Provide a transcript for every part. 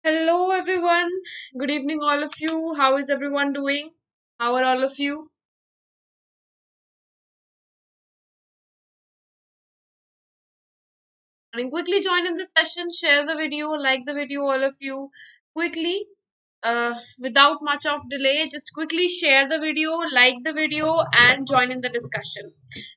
Hello, everyone. Good evening, all of you. How is everyone doing? How are all of you? And quickly join in the session, share the video, like the video, all of you. Quickly, without much of delay, just quickly share the video, like the video, and join in the discussion.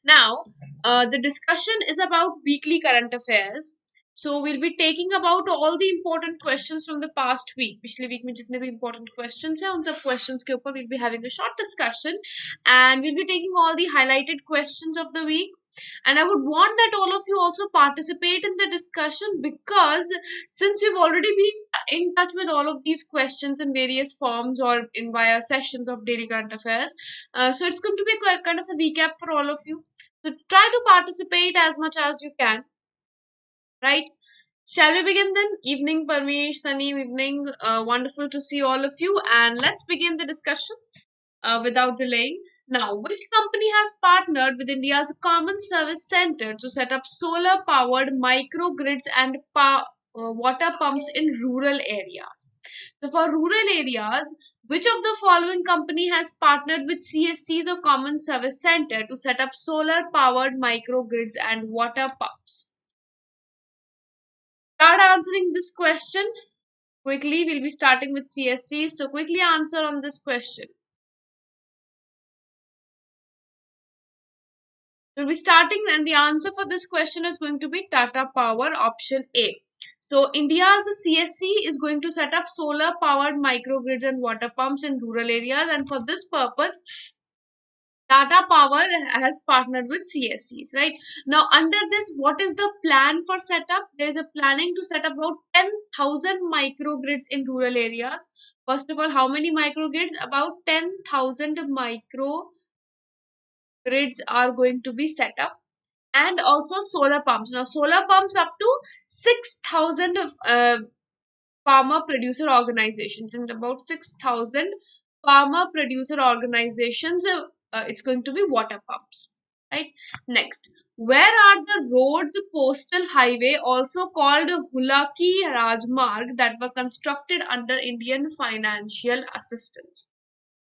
Now, the discussion is about weekly current affairs. So we'll be taking about all the important questions from the past week. पिछले week में जितने भी important questions हैं उन सब questions के ऊपर we'll be having a short discussion and we'll be taking all the highlighted questions of the week, and I would want that all of you also participate in the discussion because since you've already been in touch with all of these questions in various forms or in via sessions of daily current affairs, so it's going to be kind of a recap for all of you. So try to participate as much as you can, right? Shall we begin then? Evening, Parmesh, sunny evening. Wonderful to see all of you, and let's begin the discussion without delaying. Now, which company has partnered with India's Common Service Center to set up solar powered microgrids and water pumps in rural areas? So, for rural areas, which of the following company has partnered with CSCs or Common Service Center to set up solar powered microgrids and water pumps? Start answering this question quickly. We'll be starting with CSCs. So, quickly answer on this question. We'll be starting, and the answer for this question is going to be Tata Power, option A. So, India's CSC is going to set up solar powered microgrids and water pumps in rural areas, and for this purpose, Tata Power has partnered with CSCs, right? Now, under this, what is the plan for setup? There is a planning to set up about 10,000 microgrids in rural areas. First of all, how many microgrids? About 10,000 microgrids are going to be set up, and also solar pumps. Now, solar pumps up to 6,000 farmer producer organizations, and about 6,000 farmer producer organizations, it's going to be water pumps, right? Next, where are the roads Postal Highway, also called Hulaki Rajmarg, that were constructed under Indian financial assistance?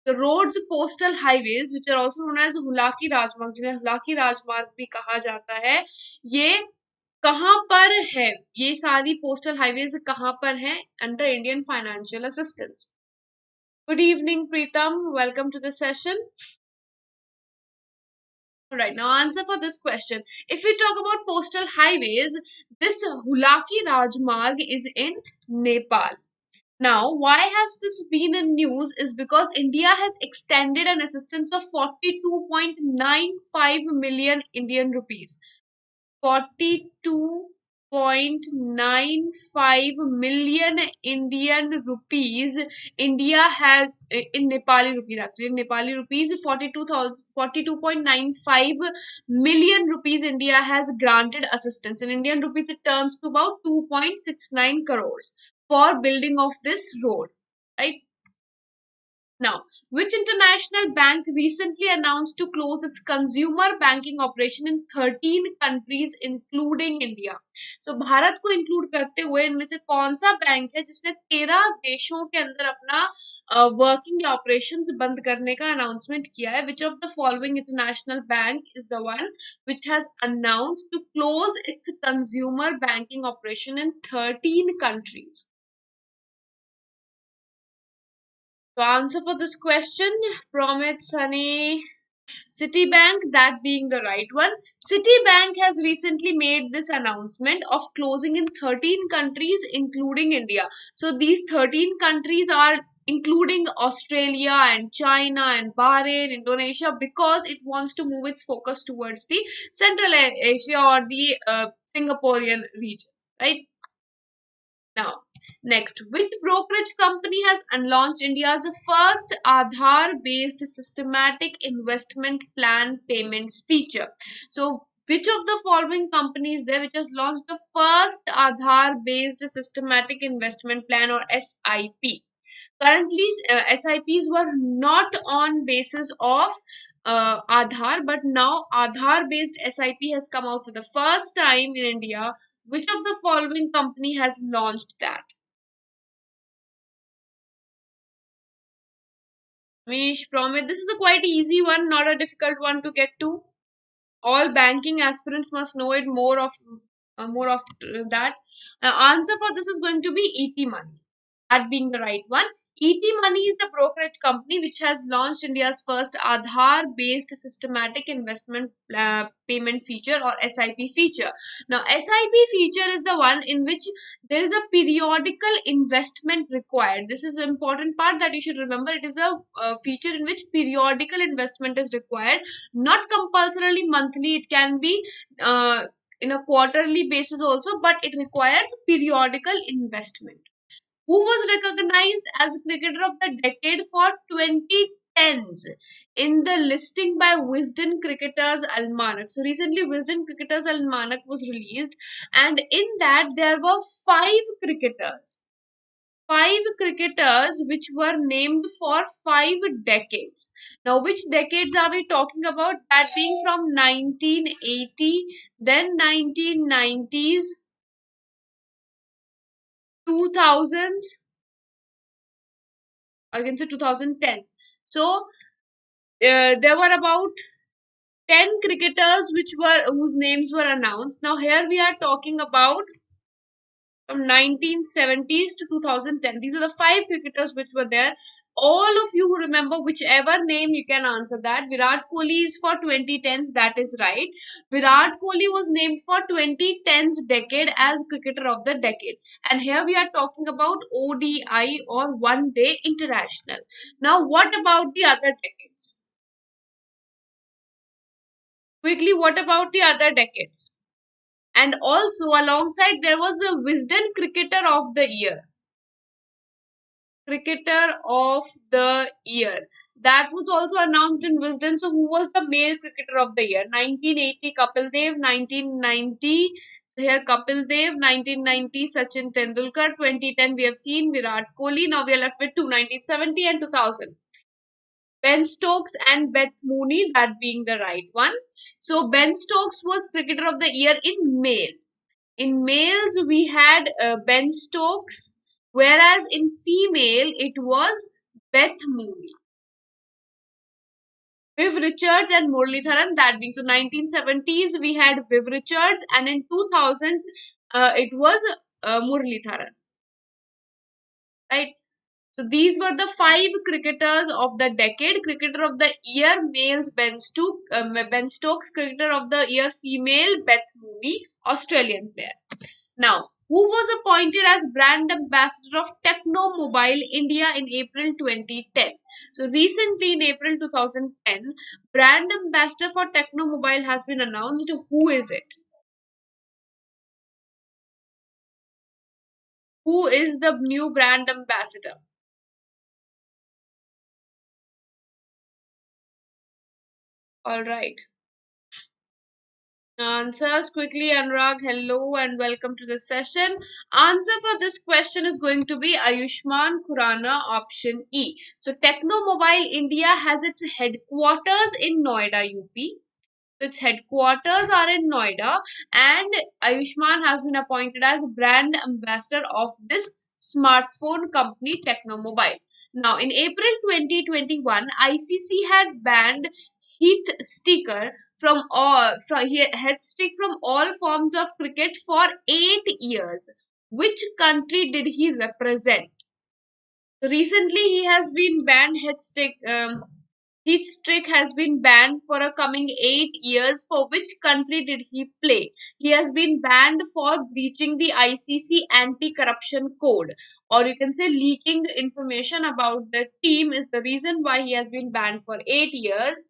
The roads, postal highways, which are also known as हुलाकी राजमार्ग, जिन्हें हुलाकी राजमार्ग भी कहा जाता है, ये कहाँ पर है? ये सारी postal highways कहाँ पर हैं under Indian financial assistance? Good evening, Preetam. Welcome to the session. All right, now answer for this question. If we talk about postal highways, this Hulaki Rajmarg is in Nepal. Now, why has this been in news is because India has extended an assistance of 42.95 million Indian rupees. 42.95 million Indian rupees India has, in Nepali rupees actually, in Nepali rupees, 42.95 million rupees India has granted assistance. In Indian rupees, it turns to about 2.69 crores for building of this road, right? Now, which international bank recently announced to close its consumer banking operation in 13 countries including India? So, Bharat को include करते हुए इनमें से कौन सा bank है जिसने 13 देशों के अंदर अपना working operations बंद करने का announcement किया है? Which of the following international bank is the one which has announced to close its consumer banking operation in 13 countries? So answer for this question, Promit, Sunny, Citibank, that being the right one. Citibank has recently made this announcement of closing in 13 countries including India. So these 13 countries are including Australia and China and Bahrain, Indonesia, because it wants to move its focus towards the Central Asia or the Singaporean region, right? Now, next, which brokerage company has launched India's first Aadhaar-based systematic investment plan payments feature? So, which of the following companies there which has launched the first Aadhaar-based systematic investment plan, or SIP? Currently, SIPs were not on basis of Aadhaar, but now Aadhaar-based SIP has come out for the first time in India. Which of the following company has launched that? Mish, promise. This is a quite easy one, not a difficult one to get to. All banking aspirants must know it more of that. Answer for this is going to be ET Money. That being the right one. ET Money is the brokerage company which has launched India's first Aadhaar-based systematic investment payment feature or SIP feature. Now, SIP feature is the one in which there is a periodical investment required. This is an important part that you should remember. It is a feature in which periodical investment is required, not compulsorily monthly. It can be in a quarterly basis also, but it requires periodical investment. Who was recognized as Cricketer of the Decade for 2010s in the listing by Wisden Cricketers Almanac. So recently Wisden Cricketers Almanac was released, and in that there were cricketers. Five cricketers which were named for 5 decades. Now, which decades are we talking about? That being from 1980, then 1990s, 2000s, or you can say 2010s. So, there were about 10 cricketers whose names were announced. Now, here we are talking about from 1970s to 2010. These are the 5 cricketers which were there. All of you who remember whichever name, you can answer that. Virat Kohli is for 2010s, that is right. Virat Kohli was named for 2010s decade as Cricketer of the Decade. And here we are talking about ODI or One Day International. Now, what about the other decades? Quickly, what about the other decades? And also alongside there was a Wisden Cricketer of the Year. Cricketer of the Year. That was also announced in Wisden. So who was the male cricketer of the year? 1980 Kapil Dev, 1990 so here Kapil Dev, 1990 Sachin Tendulkar, 2010 we have seen Virat Kohli. Now we are left with 1970 and 2000. Ben Stokes and Beth Mooney, that being the right one. So Ben Stokes was cricketer of the year in male. In males, we had Ben Stokes, whereas in female, it was Beth Mooney. Viv Richards and Muralitharan, that being so 1970s, we had Viv Richards, and in 2000s, it was Muralitharan. Right? So these were the 5 cricketers of the decade. Cricketer of the year, males Ben Stokes. Cricketer of the year, female Beth Mooney, Australian player. Now, who was appointed as brand ambassador of Techno Mobile India in April 2010? So recently in April 2010, brand ambassador for Techno Mobile has been announced. Who is it? Who is the new brand ambassador? All right. Answers quickly, Anurag. Hello and welcome to the session. Answer for this question is going to be Ayushman Khurrana, option E. So, Techno Mobile India has its headquarters in Noida, UP. Its headquarters are in Noida, and Ayushman has been appointed as brand ambassador of this smartphone company Techno Mobile. Now, in April 2021, ICC had banned Heath Sticker Headstick from all forms of cricket for 8 years. Which country did he represent? So recently, he has been banned. Heathstick has been banned for a coming 8 years. For which country did he play? He has been banned for breaching the ICC anti-corruption code, or you can say leaking information about the team is the reason why he has been banned for 8 years.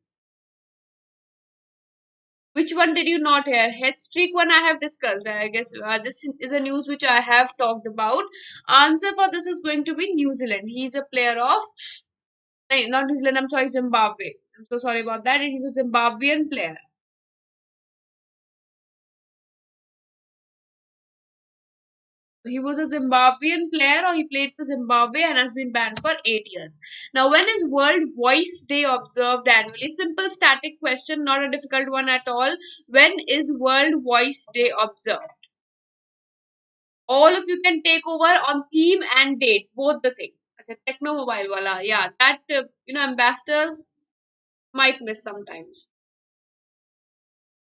Which one did you not hear? Head streak one I have discussed. I guess this is a news which I have talked about. Answer for this is going to be New Zealand. He is a player of, not New Zealand, I'm sorry, Zimbabwe. I'm so sorry about that. He's a Zimbabwean player. He was a Zimbabwean player, or he played for Zimbabwe and has been banned for 8 years. Now, when is World Voice Day observed annually? Simple static question, not a difficult one at all. When is World Voice Day observed? All of you can take over on theme and date, both the things. Acha, techno mobile wala. Yeah, that ambassadors might miss sometimes.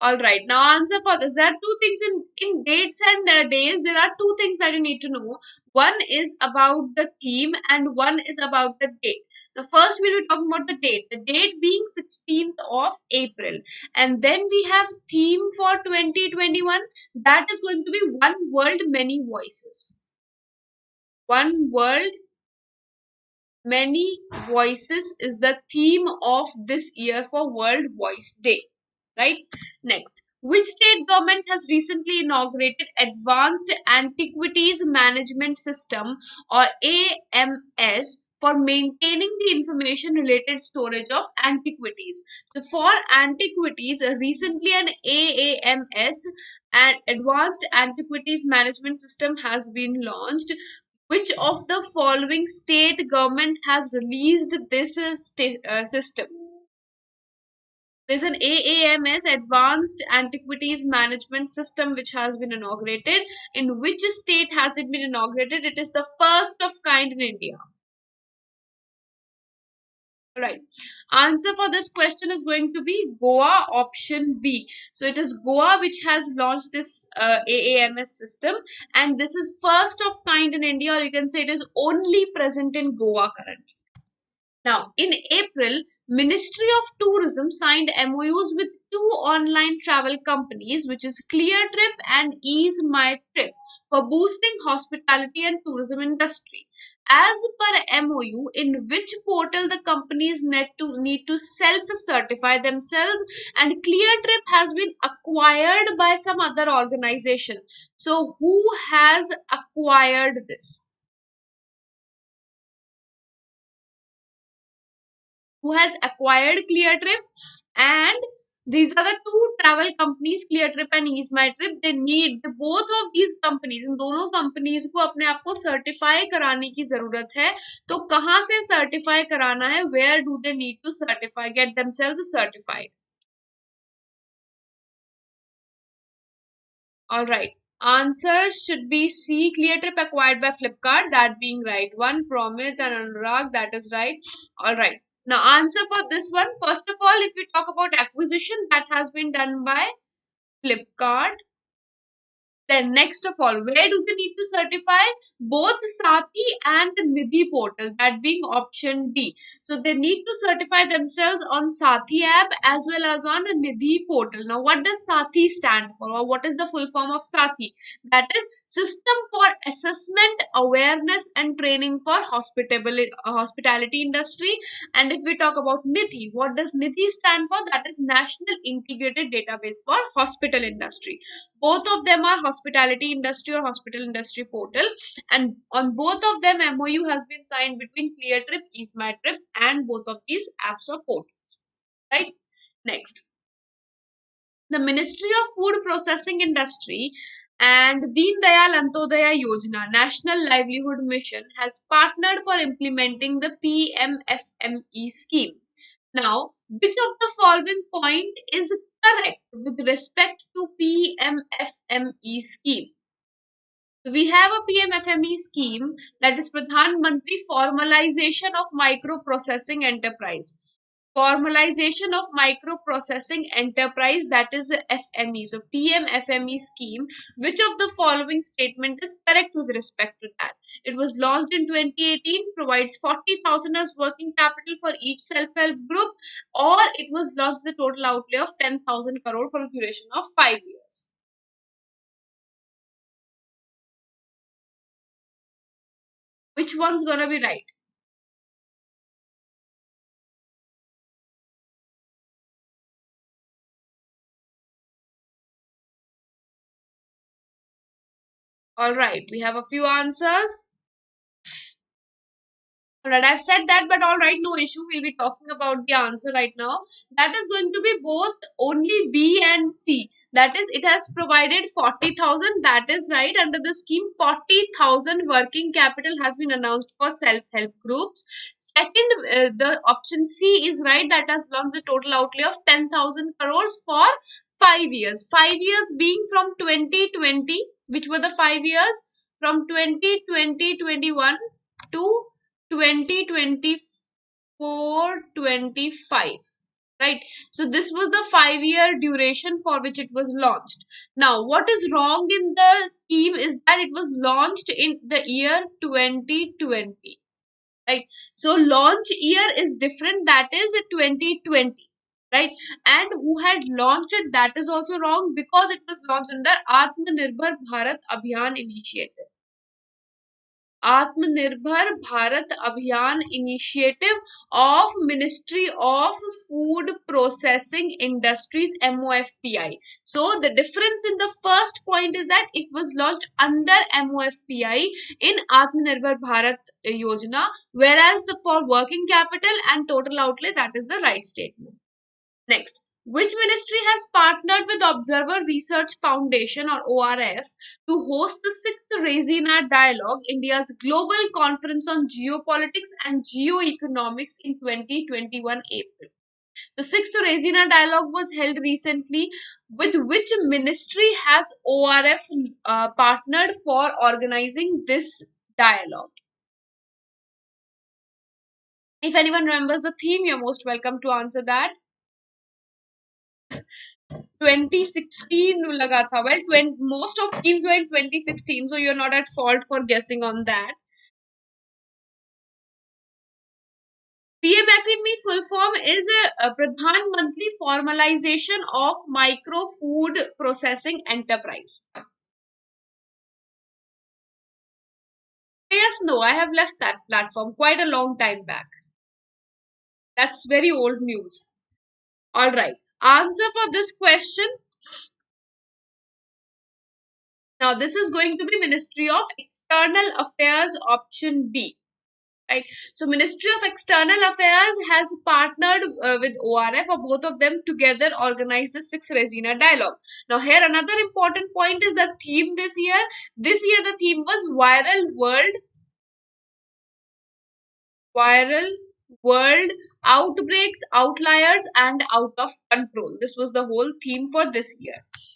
All right. Now, answer for this. There are two things in dates and days. There are two things that you need to know. One is about the theme, and one is about the date. Now, first we'll be talking about the date. The date being 16th of April, and then we have theme for 2021. That is going to be One World, Many Voices. One World, Many Voices is the theme of this year for World Voice Day. Right? Next, which state government has recently inaugurated Advanced Antiquities Management System or AAMS for maintaining the information related storage of antiquities? So for antiquities, recently an AAMS and Advanced Antiquities Management System has been launched. Which of the following state government has released this system? There's an AAMS Advanced Antiquities Management System which has been inaugurated. In which state has it been inaugurated? It is the first of kind in India. Right. Answer for this question is going to be Goa, option B. So it is Goa which has launched this AAMS system, and this is first of kind in India, or you can say it is only present in Goa currently. Now, in April, Ministry of Tourism signed MOUs with two online travel companies, which is ClearTrip and Ease My Trip, for boosting hospitality and tourism industry. As per MOU, in which portal the companies need to self-certify themselves, and ClearTrip has been acquired by some other organization. So, who has acquired this? Who has acquired ClearTrip? And these are the two travel companies, ClearTrip and Ease My Trip. They need both of these companies, इन दोनों companies को अपने आप को certify कराने की जरूरत है. तो कहाँ से certify कराना है? Where do they need to certify, get themselves certified? All right. Answer should be C. ClearTrip acquired by Flipkart. That being right one. Promit and Anurag. That is right. All right. Now, answer for this one. First of all, if we talk about acquisition, that has been done by Flipkart. Then next of all, where do they need to certify? Both Sathi and the Nidhi portal, that being option D. So they need to certify themselves on Sathi app as well as on a Nidhi portal. Now what does Sathi stand for, or what is the full form of Sathi? That is System for Assessment, Awareness and Training for Hospitality Industry. And if we talk about Nidhi, what does Nidhi stand for? That is National Integrated Database for Hospital Industry. Both of them are hospitality industry or hospital industry portal, and on both of them MOU has been signed between ClearTrip, Ease My Trip, and both of these apps or portals. Right? Next, the Ministry of Food Processing Industry and Deen Dayal Antodaya Yojana National Livelihood Mission has partnered for implementing the PMFME scheme. Now, which of the following point is correct with respect to PMFME scheme? We have a PMFME scheme, that is Pradhan Mantri Formalization of Microprocessing Enterprise. Formalization of Microprocessing Enterprise, that is FME. So PMFME scheme, which of the following statement is correct with respect to that? It was launched in 2018, provides 40,000 as working capital for each self-help group, or it was launched with a total outlay of 10,000 crore for a duration of 5 years. Which one's gonna be right? All right, we have a few answers. Alright, I've said that, but alright, no issue. We'll be talking about the answer right now. That is going to be both only B and C. That is, it has provided 40,000. That is right. Under the scheme, 40,000 working capital has been announced for self-help groups. Second, the option C is right. That has launched a total outlay of 10,000 crores for 5 years. 5 years being from 2020, which were the 5 years from 2020-21 to 2024-25. Right, so this was the 5-year duration for which it was launched. Now what is wrong in the scheme is that it was launched in the year 2020. Right, so launch year is different, that is 2020. Right, and who had launched it, that is also wrong, because it was launched under Atmanirbhar Bharat Abhiyan initiative. Atmanirbhar Bharat Abhiyan initiative of Ministry of Food Processing Industries, MOFPI. So the difference in the first point is that it was launched under MOFPI in Atmanirbhar Bharat Yojana, whereas for working capital and total outlay, that is the right statement. Next, which ministry has partnered with Observer Research Foundation or ORF to host the 6th Raisina Dialogue, India's global conference on geopolitics and geoeconomics in 2021 April? The 6th Raisina Dialogue was held recently. With which ministry has ORF partnered for organizing this dialogue? If anyone remembers the theme, you're most welcome to answer that. 2016 लगा था. Well, most of schemes were in 2016, so you're not at fault for guessing on that. PMFE full form is a Pradhan Mantri Formalization of Micro Food Processing Enterprise. Yes, no, I have left that platform quite a long time back. That's very old news. Alright, answer for this question. Now, this is going to be Ministry of External Affairs, option B. Right, so Ministry of External Affairs has partnered with ORF, or both of them together organized the 6th Raisina Dialogue. Now here another important point is the theme this year. This year the theme was viral world outbreaks, outliers and out of control. This was the whole theme for this year.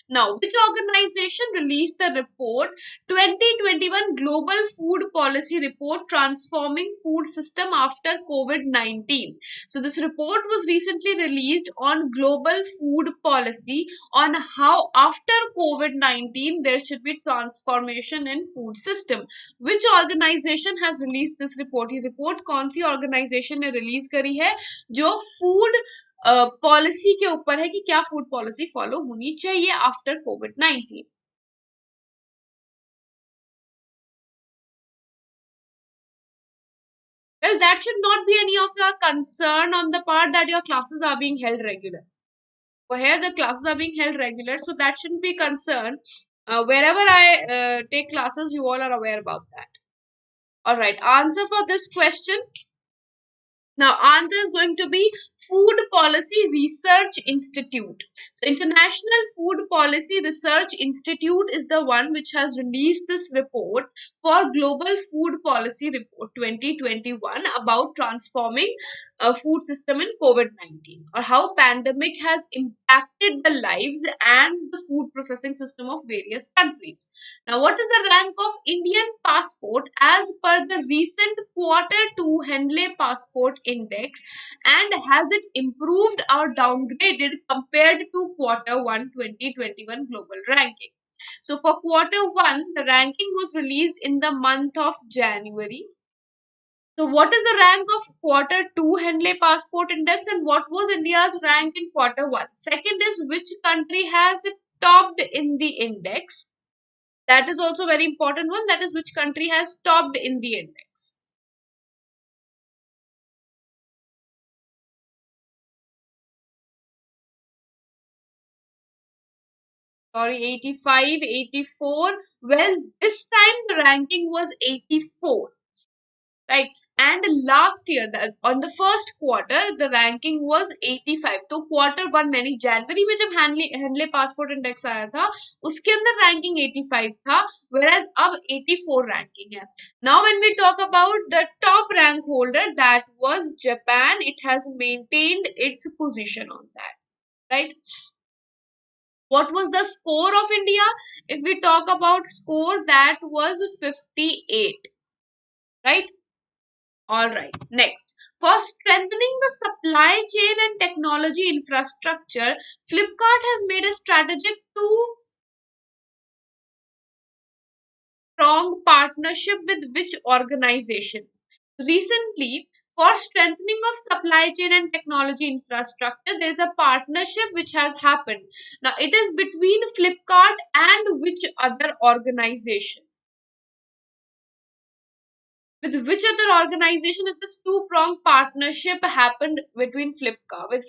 Now, which organization released the report 2021 Global Food Policy Report Transforming Food System After COVID-19? So this report was recently released on global food policy, on how after COVID-19 there should be transformation in food system. Which organization has released this report? ये report कौन सी organization ने release करी है जो food policy के ऊपर है कि क्या फूड पॉलिसी फॉलो होनी चाहिए after covid? Well, that should not be any of your concern on the part that your classes are being held regular. For here, the classes are being held regular, so that shouldn't be concern. Wherever I take classes, you all are aware about that. Alright, answer for this question. Now, answer is going to be Food Policy Research Institute. So, International Food Policy Research Institute is the one which has released this report for Global Food Policy Report 2021 about transforming a food system in COVID-19, or how pandemic has impacted the lives and the food processing system of various countries. Now, what is the rank of Indian passport as per the recent Q2 Henley Passport Index, and has it improved or downgraded compared to Q1 2021 global ranking? So for Q1, the ranking was released in the month of January. So what is the rank of Q2 Henley Passport Index, and what was India's rank in Q1? Second is, which country has topped in the index? That is also a very important one. That is, which country has topped in the index? Sorry, 85, 84. Well, this time the ranking was 84. Right, and last year on the first quarter the ranking was 85. तो Q1 में नहीं, जनवरी में जब handle passport index आया था उसके अंदर ranking 85 था, whereas अब 84 रैंकिंग है. Now when we talk about the top rank holder, that was Japan. It has maintained its position on that. Right, what was the score of India? If we talk about score, that was 58. Right, All right. Next, for strengthening the supply chain and technology infrastructure, Flipkart has made a strategic two-pronged partnership with which organization? Recently, for strengthening of supply chain and technology infrastructure, there is a partnership which has happened. Now, it is between Flipkart and which other organization? With which other organization is this two-pronged partnership happened between Flipkart?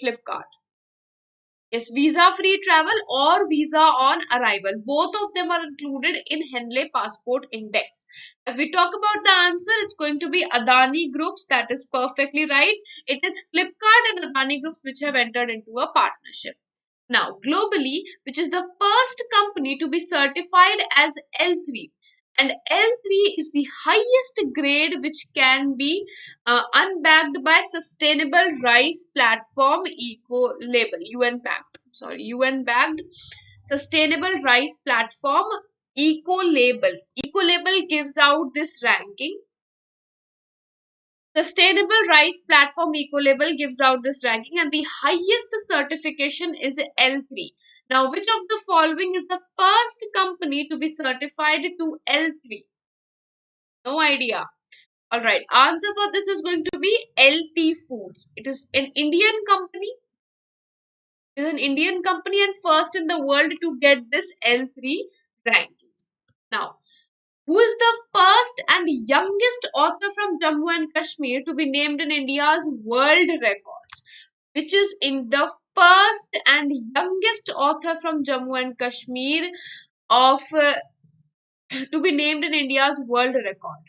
Yes, visa-free travel or visa on arrival. Both of them are included in Henley Passport Index. If we talk about the answer, it's going to be Adani Groups. That is perfectly right. It is Flipkart and Adani Groups which have entered into a partnership. Now, globally, which is the first company to be certified as L3. And L3 is the highest grade which can be unbagged by Sustainable Rice Platform Eco Label, UN bagged Sustainable Rice Platform Eco Label. Eco Label gives out this ranking. Sustainable Rice Platform Ecolabel gives out this ranking, and the highest certification is L3. Now, which of the following is the first company to be certified to L3? No idea. All right. Answer for this is going to be LT Foods. It is an Indian company. It is an Indian company and first in the world to get this L3 ranking. Now, who is the first and youngest author from Jammu and Kashmir to be named in India's world records? Which is in the first and youngest author from Jammu and Kashmir of to be named in India's world record?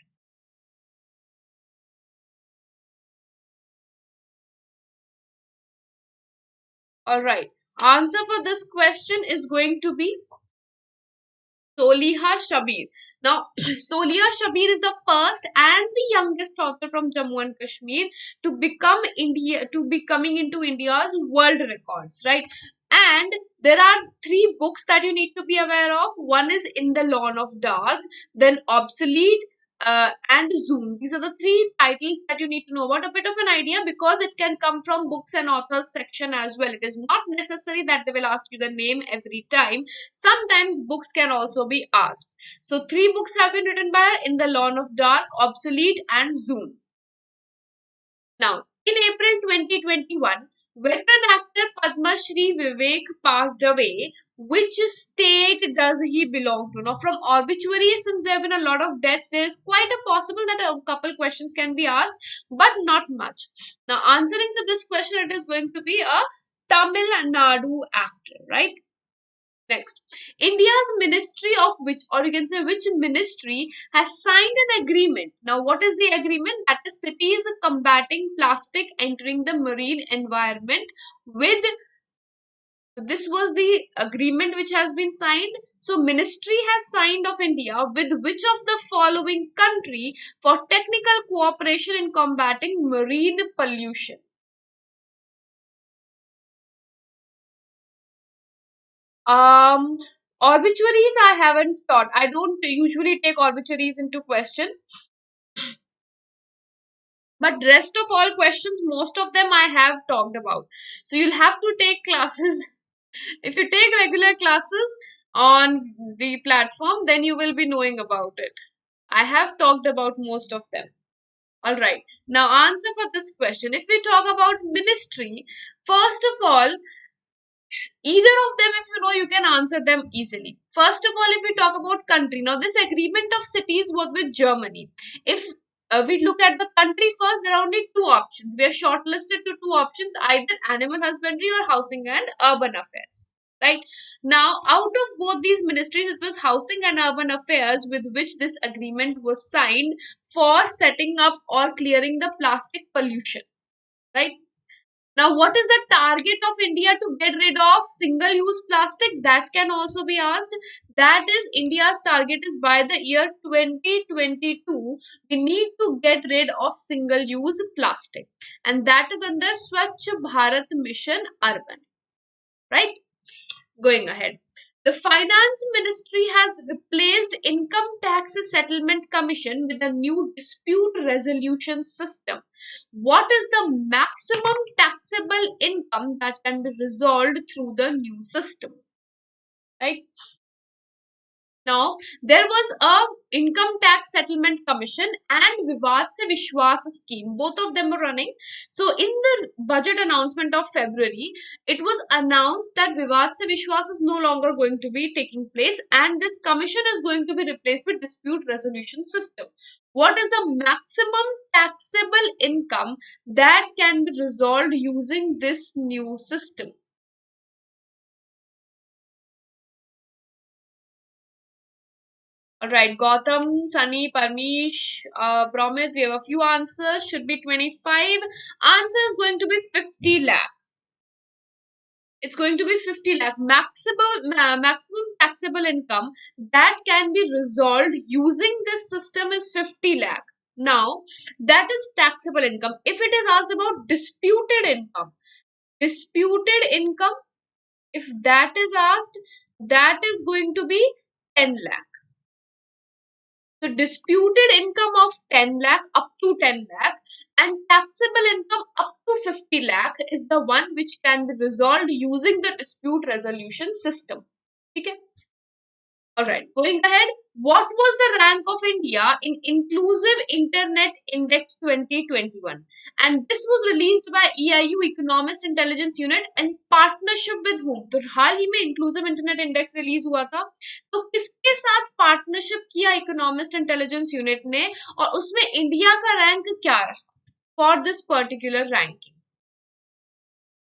All right. Answer for this question is going to be Soliha Shabir. Now, Soliha Shabir is the first and the youngest author from Jammu and Kashmir to be coming into India's world records, right? And there are three books that you need to be aware of. One is In the Lawn of Dark, then Obsolete, and Zoom. These are the three titles that you need to know about. A bit of an idea because it can come from books and authors section as well. It is not necessary that they will ask you the name every time. Sometimes books can also be asked. So three books have been written by her: In the Lawn of Dark, Obsolete, and Zoom. Now, in April 2021, veteran actor Padma Shri Vivek passed away. Which state does he belong to? Now, from obituaries, since there have been a lot of deaths, there is quite a possible that a couple questions can be asked, but not much. Now, answering to this question, it is going to be a Tamil Nadu actor, right? Next, India's ministry of which, or you can say which ministry has signed an agreement. Now, what is the agreement? That is cities combating plastic entering the marine environment with. So this was the agreement which has been signed. So, ministry has signed of India with which of the following country for technical cooperation in combating marine pollution? Um, Obituaries I haven't taught. I don't usually take obituaries into question. But rest of all questions, most of them I have talked about. So you'll have to take classes. If you take regular classes on the platform, then you will be knowing about it. I have talked about most of them. Alright. Now answer for this question. If we talk about ministry, first of all, either of them, if you know, you can answer them easily. First of all, if we talk about country, now this agreement of cities was with Germany. If we look at the country first, there are only two options. We are shortlisted to two options, either animal husbandry or housing and urban affairs. Right now, out of both these ministries, it was housing and urban affairs with which this agreement was signed for setting up or clearing the plastic pollution. Right now, what is the target of India to get rid of single-use plastic? That can also be asked. That is, India's target is by the year 2022, we need to get rid of single-use plastic. And that is under Swachh Bharat Mission Urban. Right? Going ahead. The The Finance Ministry has replaced Income Tax Settlement Commission with a new dispute resolution system. What is the maximum taxable income that can be resolved through the new system? Right? Now, there was a income tax settlement commission and Vivad se Vishwas scheme. Both of them were running. So, in the budget announcement of February, it was announced that Vivad se Vishwas is no longer going to be taking place, and this commission is going to be replaced with dispute resolution system. What is the maximum taxable income that can be resolved using this new system? Alright, Gautam, Sunny, Parmish, Promit, we have a few answers. Should be 25. Answer is going to be 50 lakh. It's going to be 50 lakh. Maximum taxable income that can be resolved using this system is 50 lakh. Now, that is taxable income. If it is asked about disputed income, if that is asked, that is going to be 10 lakh. So disputed income of 10 lakh up to 10 lakh and taxable income up to 50 lakh is the one which can be resolved using the dispute resolution system. Okay. Alright, going ahead. What was the rank of India in Inclusive Internet Index 2021? And this was released by EIU Economist Intelligence Unit in partnership with whom? तो हाल ही में Inclusive Internet Index release हुआ था, तो किसके साथ partnership किया economist intelligence unit ने और उसमें इंडिया का रैंक क्या रहा for this particular ranking?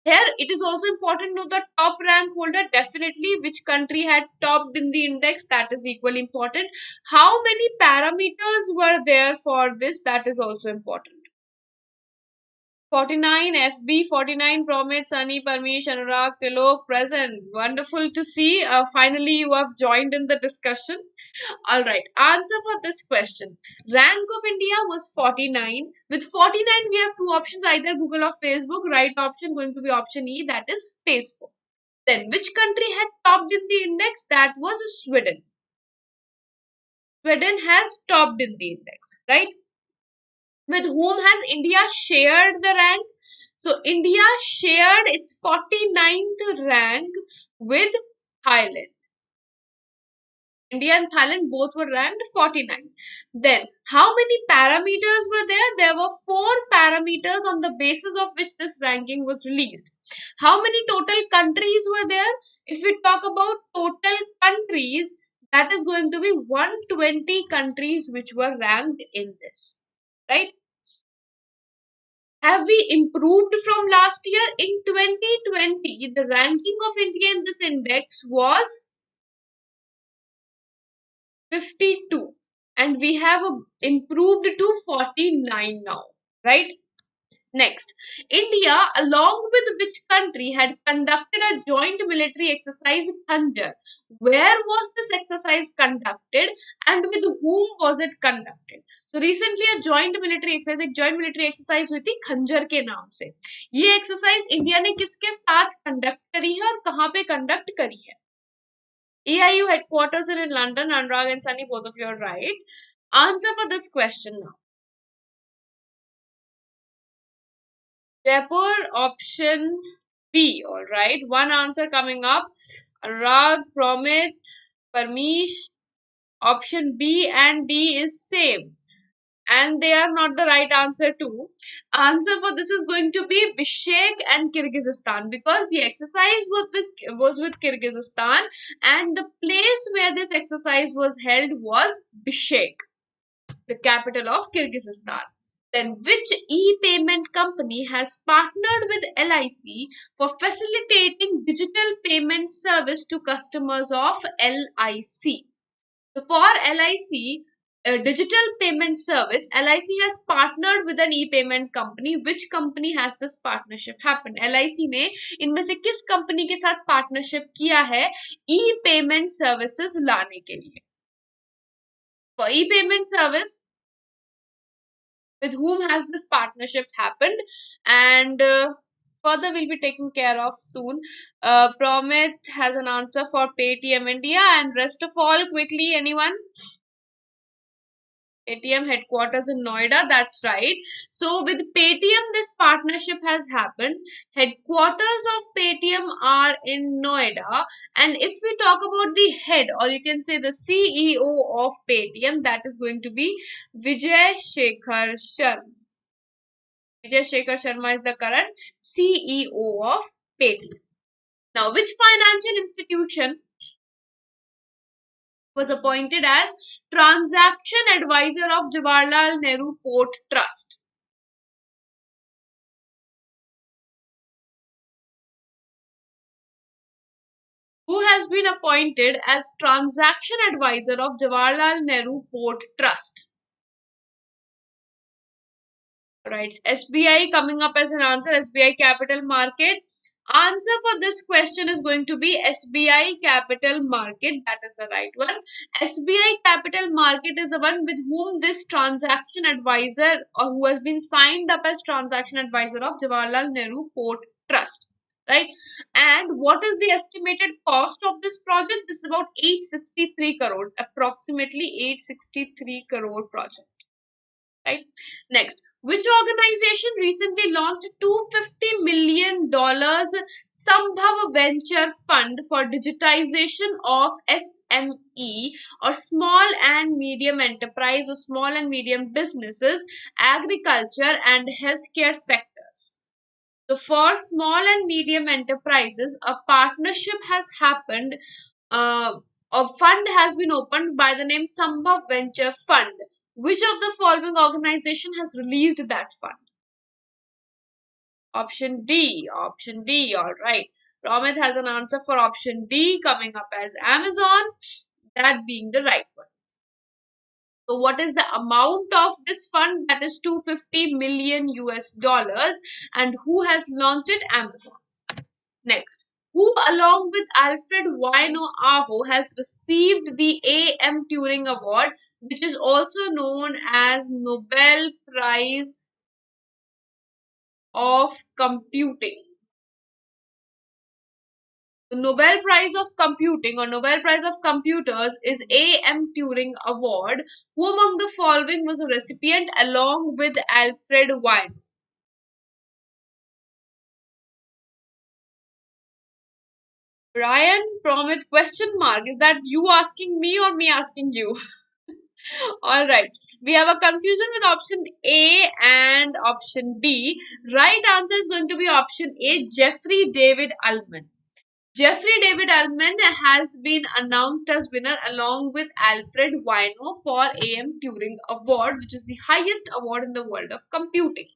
Here, it is also important to know the top rank holder, definitely which country had topped in the index, that is equally important. How many parameters were there for this, that is also important. 49 FB, 49 Promit, Sunny, Parmesh, Anurag, Tilok present. Wonderful to see. Finally, you have joined in the discussion. Alright, answer for this question. Rank of India was 49. With 49, we have two options, either Google or Facebook. Right option going to be option E, that is Facebook. Then, which country had topped in the index? That was Sweden. Sweden has topped in the index, right? With whom has India shared the rank? So, India shared its 49th rank with Thailand. India and Thailand both were ranked 49. Then, how many parameters were there? There were 4 parameters on the basis of which this ranking was released. How many total countries were there? If we talk about total countries, that is going to be 120 countries which were ranked in this, right? Have we improved from last year? In 2020, the ranking of India in this index was 52 and we have improved to 49 now, right? Next, India along with which country had conducted a joint military exercise Khanjar? Where was this exercise conducted and with whom was it conducted? So recently a joint military exercise हुई थी खंजर के नाम से. ये exercise India ने किसके साथ conduct करी है और कहाँ पे conduct करी है? EIU headquarters are in London. Anurag and Sunny, both of you are right. Answer for this question now. Jaipur, option B. Alright. One answer coming up. Anurag, Promit, Parmish. Option B and D is same. And they are not the right answer too. Answer for this is going to be Bishkek and Kyrgyzstan because the exercise was with Kyrgyzstan and the place where this exercise was held was Bishkek, the capital of Kyrgyzstan. Then which e-payment company has partnered with LIC for facilitating digital payment service to customers of LIC? So for LIC, digital payment service, LIC has partnered with an e-payment company. Which company has this partnership happened? LIC ने इनमें से किस company के साथ partnership किया है e-payment services लाने के लिए? For e-payment service, with whom has this partnership happened? And Further, we'll be taken care of soon. Promit has an answer for Paytm India, and rest of all, quickly, anyone? Paytm headquarters in Noida, that's right. So with Paytm, this partnership has happened. Headquarters of Paytm are in Noida, and if we talk about the head, or you can say the CEO of Paytm, that is going to be Vijay Shekhar Sharma. Vijay Shekhar Sharma is the current CEO of Paytm. Now, which financial institution was appointed as transaction advisor of Jawaharlal Nehru Port Trust? Who has been appointed as transaction advisor of Jawaharlal Nehru Port Trust? Right, SBI coming up as an answer, SBI Capital Market. Answer for this question is going to be SBI Capital Market. That is the right one. SBI Capital Market is the one with whom this transaction advisor, or who has been signed up as transaction advisor of Jawaharlal Nehru Port Trust. Right, and what is the estimated cost of this project? This is about 863 crores, approximately 863 crore project. Right, next, which organization recently launched $250 million Sambhav Venture Fund for digitization of SME, or small and medium enterprise, or small and medium businesses, agriculture and healthcare sectors? So for small and medium enterprises, a partnership has happened. A fund has been opened by the name Sambhav Venture Fund. Which of the following organization has released that fund? Option D. Option D. All right. Ramit has an answer for option D coming up as Amazon, that being the right one. So what is the amount of this fund? That is 250 million US dollars. And who has launched it? Amazon. Next, who along with Alfred Wino Aho has received the A.M. Turing Award, which is also known as Nobel Prize of Computing? The Nobel Prize of Computing, or Nobel Prize of Computers, is A.M. Turing Award. Who among the following was a recipient along with Alfred Wino? Ryan Promit question mark. Is that you asking me or me asking you? All right. We have a confusion with option A and option B. Right answer is going to be option A, Jeffrey David Ullman. Jeffrey David Ullman has been announced as winner along with Alfred Wino for AM Turing Award, which is the highest award in the world of computing.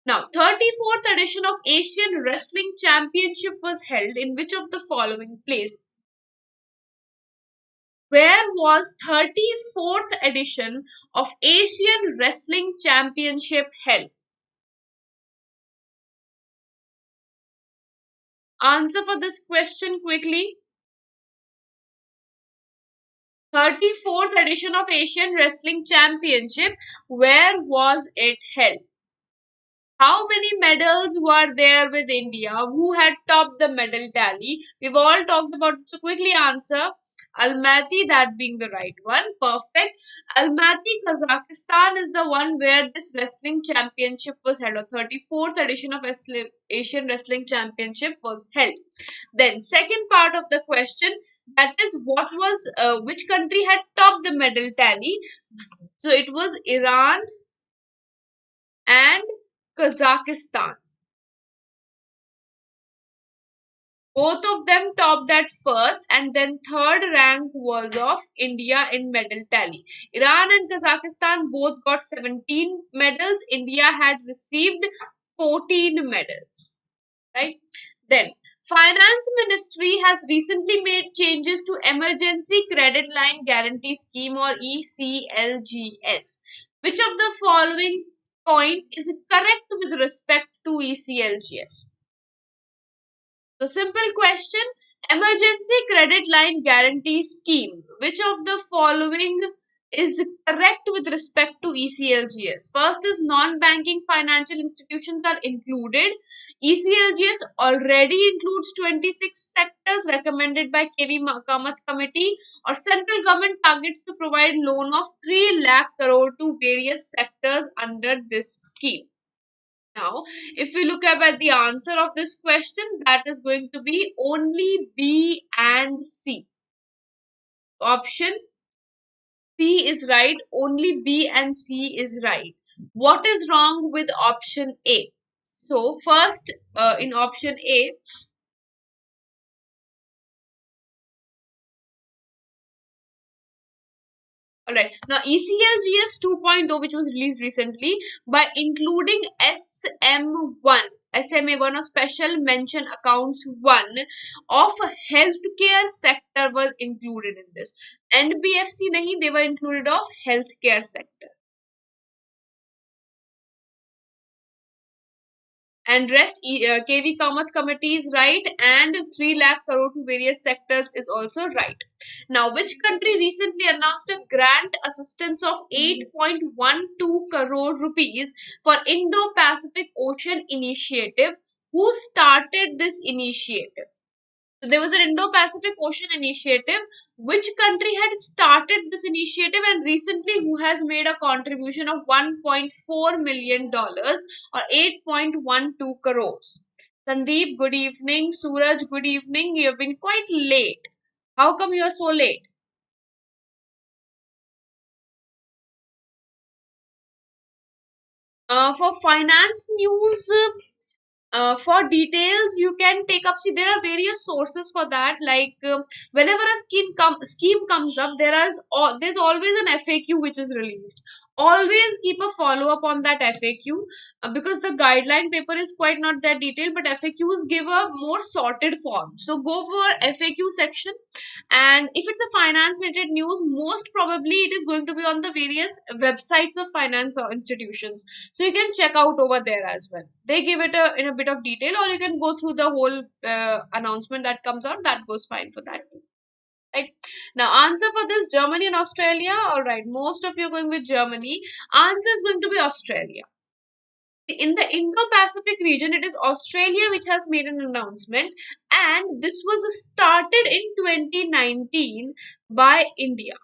Now, 34th edition of Asian Wrestling Championship was held in which of the following place? Where was 34th edition of Asian Wrestling Championship held? Answer for this question quickly. 34th edition of Asian Wrestling Championship, where was it held? How many medals were there with India? Who had topped the medal tally? We've all talked about it, so quickly answer. Almaty, that being the right one. Perfect. Almaty, Kazakhstan is the one where this wrestling championship was held, or 34th edition of Asian Wrestling Championship was held. Then, second part of the question, that is which country had topped the medal tally? So it was Iran and Kazakhstan. Both of them topped at first, and then third rank was of India in medal tally. Iran and Kazakhstan both got 17 medals. India had received 14 medals. Right? Then, Finance Ministry has recently made changes to Emergency Credit Line Guarantee Scheme, or ECLGS. Which of the following point is correct with respect to ECLGS? So, simple question, Emergency Credit Line Guarantee Scheme. Which of the following is correct with respect to ECLGS. First is non-banking financial institutions are included. ECLGS already includes 26 sectors recommended by KV Kamath Committee, or central government targets to provide loan of 3 lakh crore to various sectors under this scheme. Now, if we look at the answer of this question, that is going to be only B and C. Option C is right, only B and C is right. What is wrong with option A? So, first in option A, alright, now ECLGS 2.0, which was released recently, by including SMA1 or Special Mention Accounts 1 of healthcare sector was included in this. NBFC nahi, they were included of healthcare sector. And rest KV Kamath committee is right, and 3 lakh crore to various sectors is also right. Now, which country recently announced a grant assistance of 8.12 crore rupees for Indo-Pacific Ocean Initiative? Who started this initiative? So there was an Indo-Pacific Ocean Initiative. Which country had started this initiative and recently who has made a contribution of $1.4 million or 8.12 crores? Sandeep, good evening. Suraj, good evening. You have been quite late. How come you are so late? For finance news, for details, you can take up. See, there are various sources for that. Like whenever a scheme comes up, there's always an FAQ which is released. Always keep a follow up on that FAQ, because the guideline paper is quite not that detailed, but FAQs give a more sorted form. So go for FAQ section, and if it's a finance related news, most probably it is going to be on the various websites of finance or institutions. So you can check out over there as well. They give it in a bit of detail, or you can go through the whole announcement that comes out. That goes fine for that too. Right. Now, answer for this, Germany and Australia. All right, most of you are going with Germany. Answer is going to be Australia. In the Indo-Pacific region, it is Australia which has made an announcement, and this was started in 2019 by India.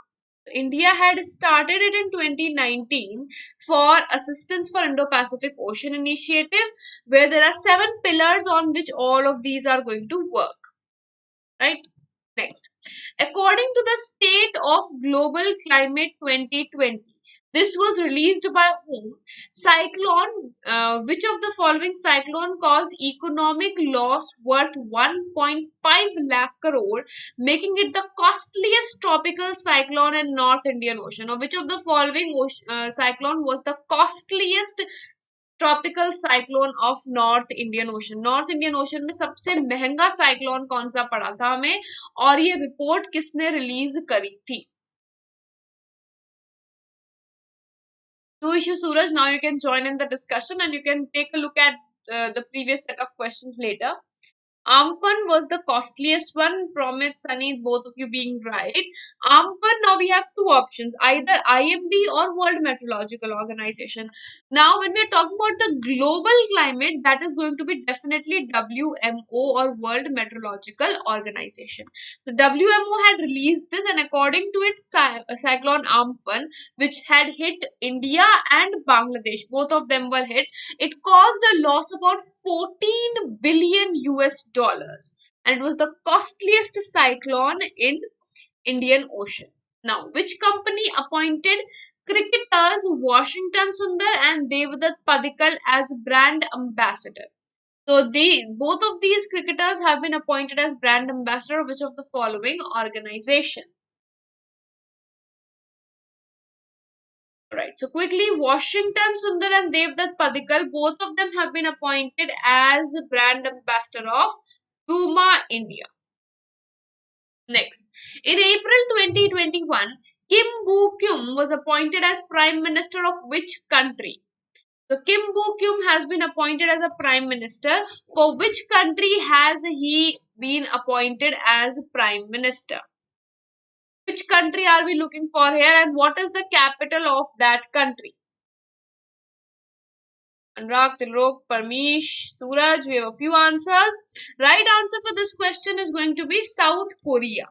India had started it in 2019 for assistance for Indo-Pacific Ocean Initiative, where there are 7 pillars on which all of these are going to work. Right? Next. According to the State of Global Climate 2020, this was released by whom? Cyclone, which of the following cyclone caused economic loss worth 1.5 lakh crore, making it the costliest tropical cyclone in North Indian Ocean? Or which of the following cyclone was the costliest tropical cyclone of north Indian ocean? North Indian ocean में सबसे महंगा cyclone कौन सा पड़ा था हमें, और ये रिपोर्ट किसने रिलीज करी थी? No issue, Suraj. Now you can join in the discussion and you can take a look at the previous set of questions later. Amfan was the costliest one. Promit, Sunny, both of you being right. Amfan, now we have two options, either IMD or World Meteorological Organization. Now, when we are talking about the global climate, that is going to be definitely WMO or World Meteorological Organization. So, WMO had released this, and according to it, Cyclone Amfan, which had hit India and Bangladesh, both of them were hit, it caused a loss of about 14 billion US dollars, and it was the costliest cyclone in Indian Ocean. Now, which company appointed cricketers Washington Sundar and Devdutt Padikkal as brand ambassador? So both of these cricketers have been appointed as brand ambassador of which of the following organization? Right. So quickly, Washington Sundar and Devdutt Padikkal, both of them have been appointed as brand ambassador of Puma India. Next, in April 2021, Kim Boo-kyum was appointed as Prime Minister of which country? So Kim Boo-kyum has been appointed as a Prime Minister. For which country has he been appointed as Prime Minister? Which country are we looking for here, and what is the capital of that country? Anurag, Tilrok, Parmish, Suraj, we have a few answers. Right answer for this question is going to be South Korea.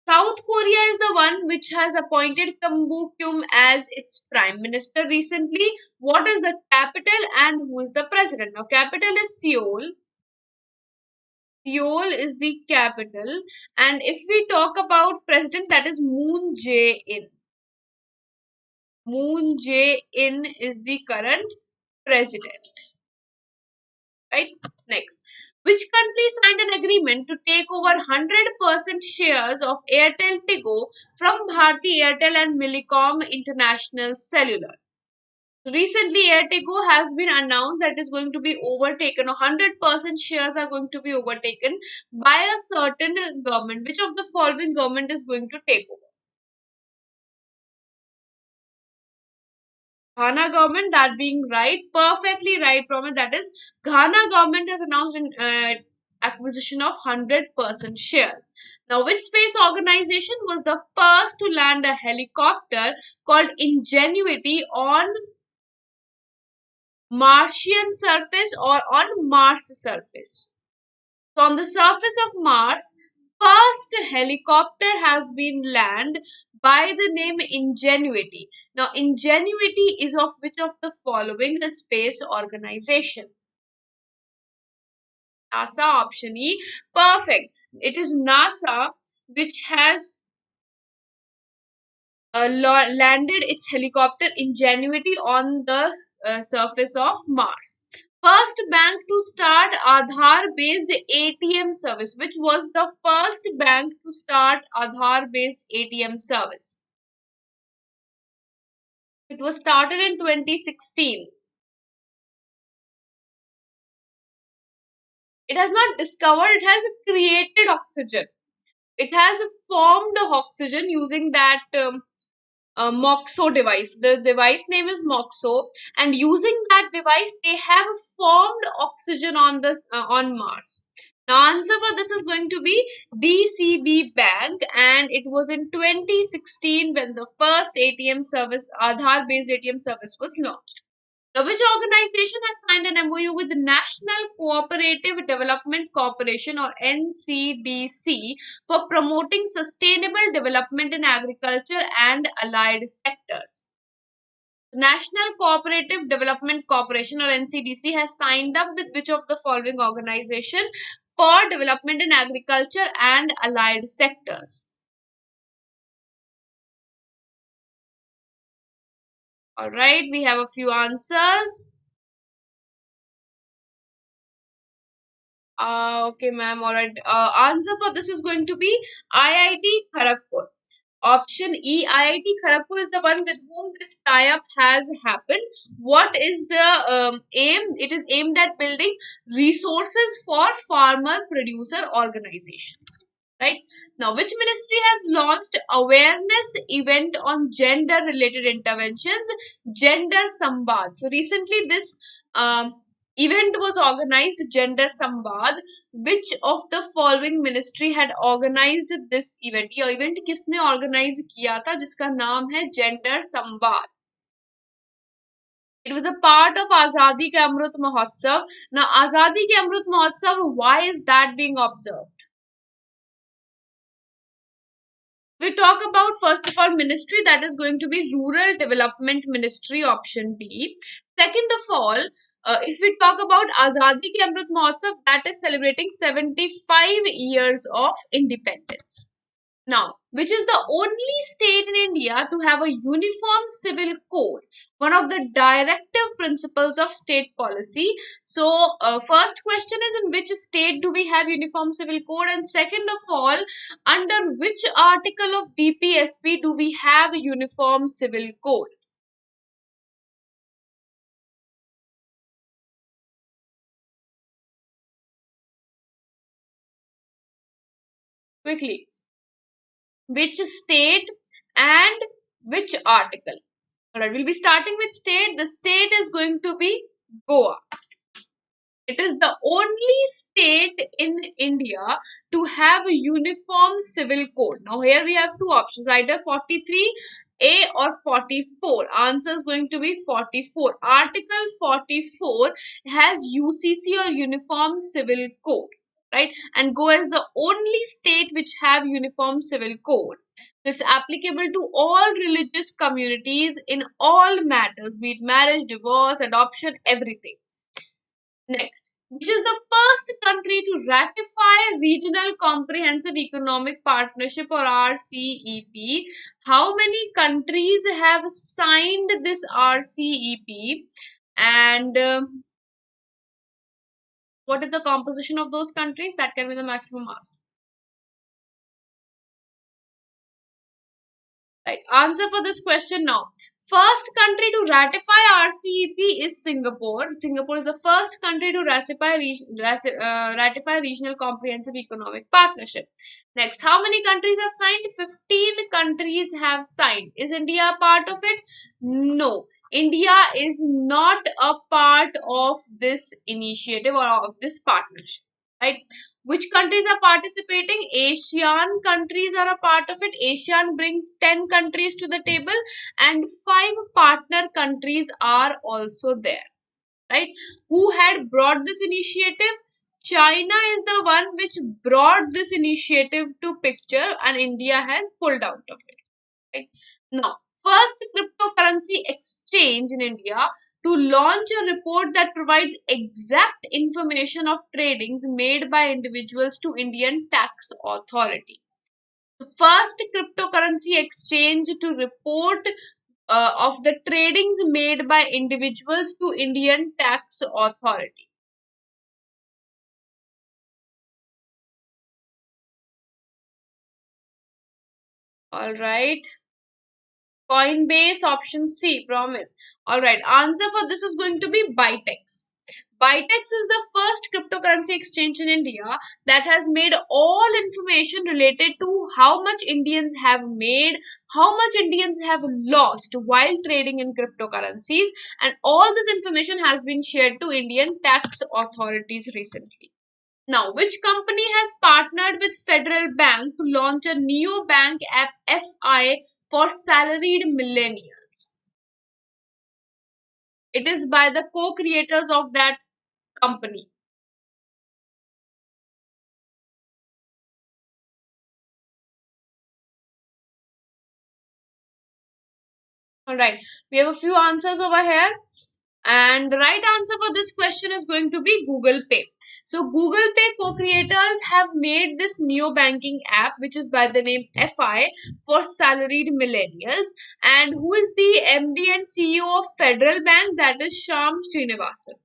South Korea is the one which has appointed Kim Boo-kyum as its prime minister recently. What is the capital and who is the president? Now, capital is Seoul. Seoul is the capital. And if we talk about president, that is Moon Jae-in. Moon Jae-in is the current president. Right? Next. Which country signed an agreement to take over 100% shares of Airtel Tigo from Bharti Airtel and Millicom International Cellular? Recently, Airtigo has been announced that is going to be overtaken, or 100% shares are going to be overtaken by a certain government. Which of the following government is going to take over? Ghana government, that being right, perfectly right, Promise. That is, Ghana government has announced an acquisition of 100% shares. Now, which space organization was the first to land a helicopter called Ingenuity on Martian surface or on Mars surface? So on the surface of Mars, first helicopter has been landed by the name Ingenuity. Now Ingenuity is of which of the following space organization? NASA, option E. Perfect. It is NASA which has landed its helicopter Ingenuity on the surface of Mars. First bank to start Aadhaar-based ATM service. Which was the first bank to start Aadhaar-based ATM service? It was started in 2016. It has not discovered, it has created oxygen. It has formed oxygen using that Mcqs device. The device name is Mcqs, and using that device, they have formed oxygen on on Mars. Now, answer for this is going to be DCB Bank, and it was in 2016 when the first ATM service, Aadhaar-based ATM service, was launched. Now, which organization has signed an MOU with the National Cooperative Development Corporation, or NCDC, for promoting sustainable development in agriculture and allied sectors? The National Cooperative Development Corporation, or NCDC, has signed up with which of the following organization for development in agriculture and allied sectors? Alright, we have a few answers. Okay, ma'am. All right. Answer for this is going to be IIT Kharagpur. Option E, IIT Kharagpur is the one with whom this tie-up has happened. What is the aim? It is aimed at building resources for farmer producer organizations. Right now, which ministry has launched awareness event on gender related interventions? Gender Sambar. So recently this event was organized, Gender Samvad. Which of the following ministry had organized this event? ये event किसने organize किया था जिसका नाम है Gender Samvad? It was a part of Azadi Ka Amrut Mahotsav. Now, Azadi Ka Amrut Mahotsav, why is that being observed? We talk about first of all ministry, that is going to be Rural Development Ministry, option B. Second of all, if we talk about Azadi Ki Amrit Mahotsav, that is celebrating 75 years of independence. Now, which is the only state in India to have a uniform civil code, one of the directive principles of state policy. So, first question is, in which state do we have uniform civil code? And second of all, under which article of DPSP do we have a uniform civil code? Quickly. Which state and which article? Alright, we'll be starting with state. The state is going to be Goa. It is the only state in India to have a uniform civil code. Now here we have two options, either 43A or 44. Answer is going to be 44. Article 44 has UCC or Uniform Civil Code, right? And Goa is the only state which have Uniform Civil Code. It's applicable to all religious communities in all matters, be it marriage, divorce, adoption, everything. Next, which is the first country to ratify Regional Comprehensive Economic Partnership or RCEP? How many countries have signed this RCEP? And what is the composition of those countries? That can be the maximum asked. Right. Answer for this question now. First country to ratify RCEP is Singapore. Singapore is the first country to ratify Regional Comprehensive Economic Partnership. Next, how many countries have signed? 15 countries have signed. Is India a part of it? No. India is not a part of this initiative or of this partnership. Right? Which countries are participating? ASEAN countries are a part of it. ASEAN brings 10 countries to the table and 5 partner countries are also there. Right? Who had brought this initiative? China is the one which brought this initiative to picture and India has pulled out of it. Right? Now, first cryptocurrency exchange in India to launch a report that provides exact information of tradings made by individuals to Indian tax authority. The first cryptocurrency exchange to report of the tradings made by individuals to Indian tax authority. All right. Coinbase, option C, promise. Alright, answer for this is going to be Bytex. Bytex is the first cryptocurrency exchange in India that has made all information related to how much Indians have made, how much Indians have lost while trading in cryptocurrencies, and all this information has been shared to Indian tax authorities recently. Now, which company has partnered with Federal Bank to launch a neobank app FI for salaried millennials? It is by the co-creators of that company. Alright, we have a few answers over here. And the right answer for this question is going to be Google Pay. So Google Pay co-creators have made this neo banking app which is by the name FI for salaried millennials. And who is the MD and CEO of Federal Bank? That is Shyam Srinivasan.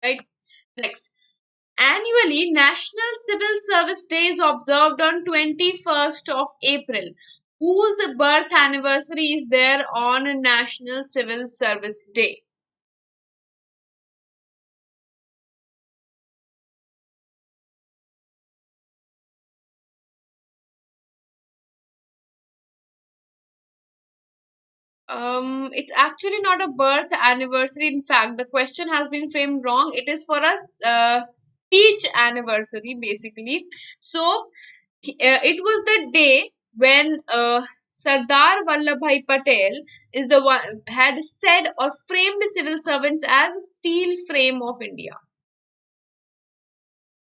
Right. Next. Annually, National Civil Service Day is observed on 21st of April. Whose birth anniversary is there on National Civil Service Day? It's actually not a birth anniversary. In fact, the question has been framed wrong. It is for a speech anniversary, basically. So, it was the day when Sardar Vallabhbhai Patel is the one had said or framed civil servants as steel frame of India.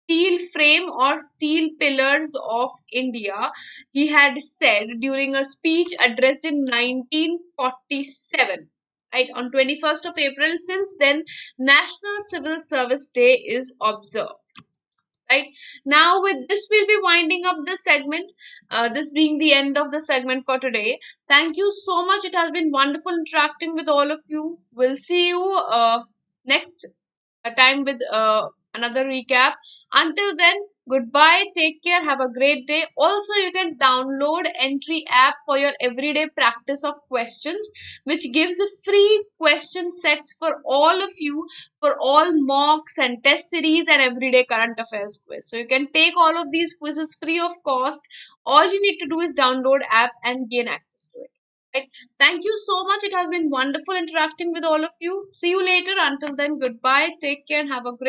Steel frame or steel pillars of India, he had said during a speech addressed in 1947. Right, on 21st of April, since then, National Civil Service Day is observed. Right, now with this we'll be winding up the segment, this being the end of the segment for today. Thank you so much. It has been wonderful interacting with all of you. We'll see you next time with another recap. Until then, goodbye, take care, have a great day. Also, you can download Entri app for your everyday practice of questions, which gives free question sets for all of you for all mocks and test series and everyday current affairs quiz. So you can take all of these quizzes free of cost. All you need to do is download app and gain access to it. Right? Thank you so much. It has been wonderful interacting with all of you. See you later. Until then, goodbye. Take care and have a great